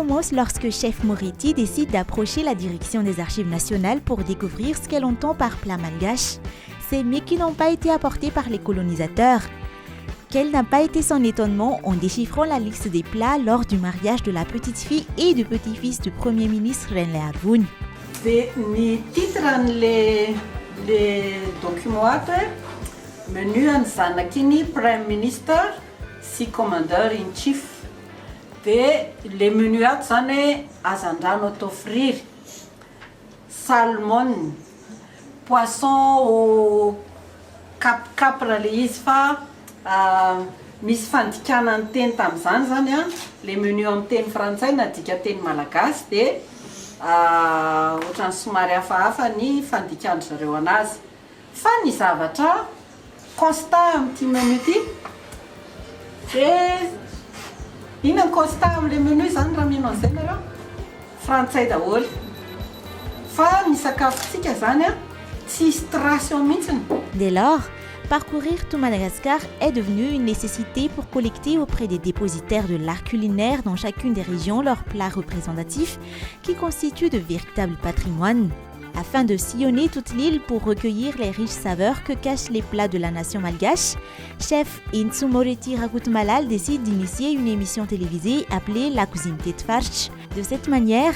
commence lorsque Chef Moretti décide d'approcher la direction des Archives nationales pour découvrir ce qu'elle entend par plat malgache. Ces mets qui n'ont pas été apportés par les colonisateurs. Quel n'a pas été son étonnement en déchiffrant la liste des plats lors du mariage de la petite-fille et du petit-fils du Premier ministre Renle Arvoun. Ny titran'le document ato menu any zanakiny Prime Minister sy Commander in Chief. Dia le menu ato zany hazandrano atao friry, salmon, poisson au capra le izy fa misy fandikanany teny tamin'izany zany le menu amin'ny teny frantsay nadika teny malagasy dia ohatrany somary hafahafa ny fandikany zareo anazy. Fa ny zavatra constat amin'ity menu ity dia inona ny constat amin'le menu zany raha mino an'izay nareo frantsay daholo. Fa ny sakafontsika zany tsisy trace eo mihitsiny. Dès lors, parcourir tout Madagascar est devenu une nécessité pour collecter auprès des dépositaires de l'art culinaire dans chacune des régions leurs plats représentatifs qui constituent de véritables patrimoines. Afin de sillonner toute l'île pour recueillir les riches saveurs que cachent les plats de la nation malgache, chef Intsu Moretti Rakutmalal décide d'initier une émission télévisée appelée La Cuisine Tetfarch. De cette manière,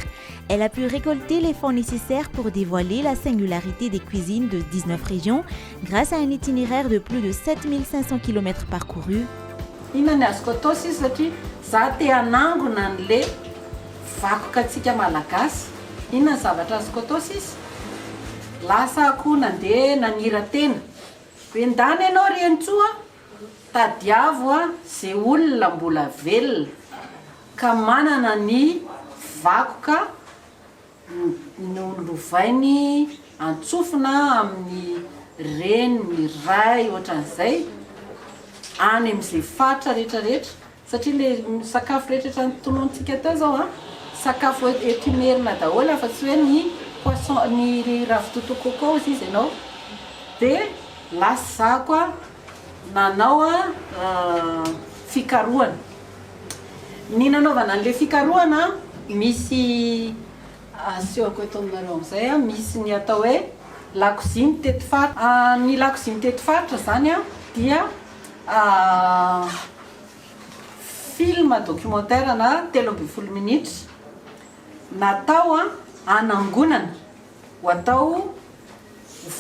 elle a pu récolter les fonds nécessaires pour dévoiler la singularité des cuisines de 19 régions grâce à un itinéraire de plus de 7500 km parcourus. Inona azoko atao sisa satria za te hanangona an'le vakokantsika malagasy. Inona zavatra azoko atao sisa? Lasa akoho nandeha nanira-tena. Endany ianao Rentsoa, tadiavo zay olona mbola velona ka manana ny vakoka nolovainy antsofina amin'ny reny, ny ray, ohatran'izay any amin'izay faritra rehetrarehetra satria le sakafo rehetrarehetra notonontsika tao zao sakafo etimerina daholo fa tsy hoe ny poisson, ny ravitoto coco izy ianao. Dia lasa koa nanao fikarohana. Ny nanaovana an'le fikarohana misy asehoko eto aminareo amin'izay misy ny atao hoe La Cuisine Tetfarch. Ny La Cuisine Tetfarch zany dia film documentaire na 13 minitra natao hanangonana ho atao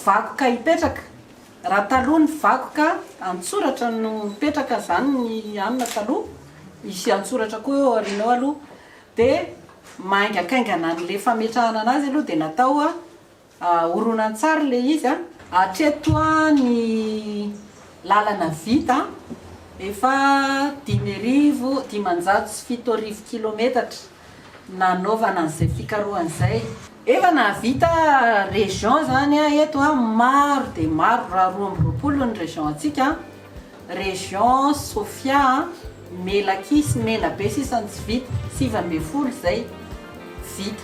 vakoka hipetraka. Raha taloha ny vakoka antsoratra no mipetraka zany ny anona taloha, misy antsoratra koa eo aoriana aloha, dia maingakaingana an'le fametrahana anazy aloha dia natao horonan-tsary le izy hatreto ny lalana vita efa 5,7 kilometatra nanaovana an'izay fikarohana izay. Efa nahavita région zany eto maro dia maro, raha 12 ny région antsika. Région Sofia, Melakis, Melabe sisany tsy vita, 7 zay vita.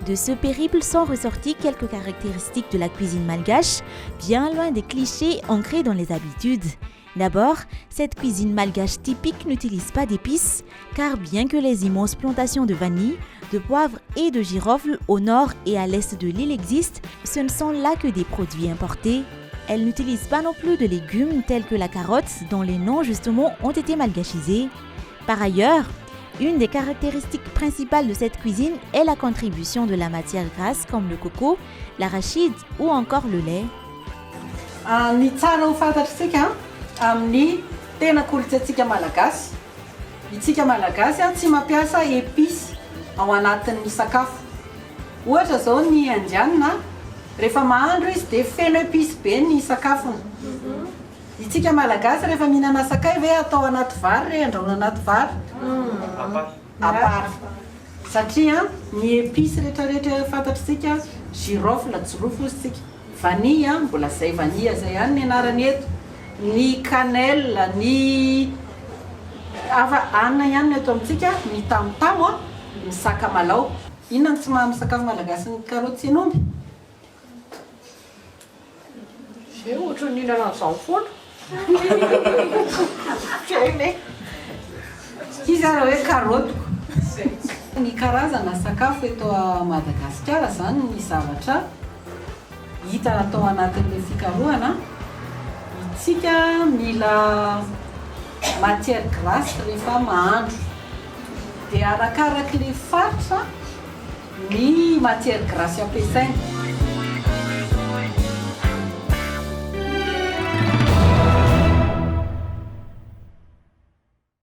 De ce périple sont ressorties quelques caractéristiques de la cuisine malgache, bien loin des clichés ancrés dans les habitudes. D'abord, cette cuisine malgache typique n'utilise pas d'épices, car bien que les immenses plantations de vanille, de poivre et de girofle au nord et à l'est de l'île existent, ce ne sont là que des produits importés. Elle n'utilise pas non plus de légumes tels que la carotte, dont les noms justement ont été malgachisés. Par ailleurs, une des caractéristiques principales de cette cuisine est la contribution de la matière grasse comme le coco, l'arachide ou encore le lait. Ny tsara ho fantatritsika amin'ny tena kolotsaintsika malagasy. Itsika malagasy tsy mampiasa épices ao anatin'ny sakafo. Ohatra zao ny indiana, rehefa mahandro izy dia feno épices be ny sakafony. Itsika malagasy rehefa mihinana sakay ve atao anaty vary, andrahoina anaty vary apart. Satria ny épices rehetrarehetra fantatritsika, girofle jirofo isika, vanille mbola zay vanille zay ihany ny anarany eto, ny cannelle, ny anana ihany eto amintsika, ny tamotamo, ny sakamalaho. Inona tsy maha sakafo malagasy ny karoty sy nomby? Zay ohatra ny hihinana an'izany foana. Izy raha hoe karotiko. Ny karazana sakafo eto a Madagasikara zany ny zavatra hita atao anatin'ilay fikarohana. Itsika mila matière grasse rehefa mahandro, dia arakarak'ilay faritra ny matière grasse ampiasaina.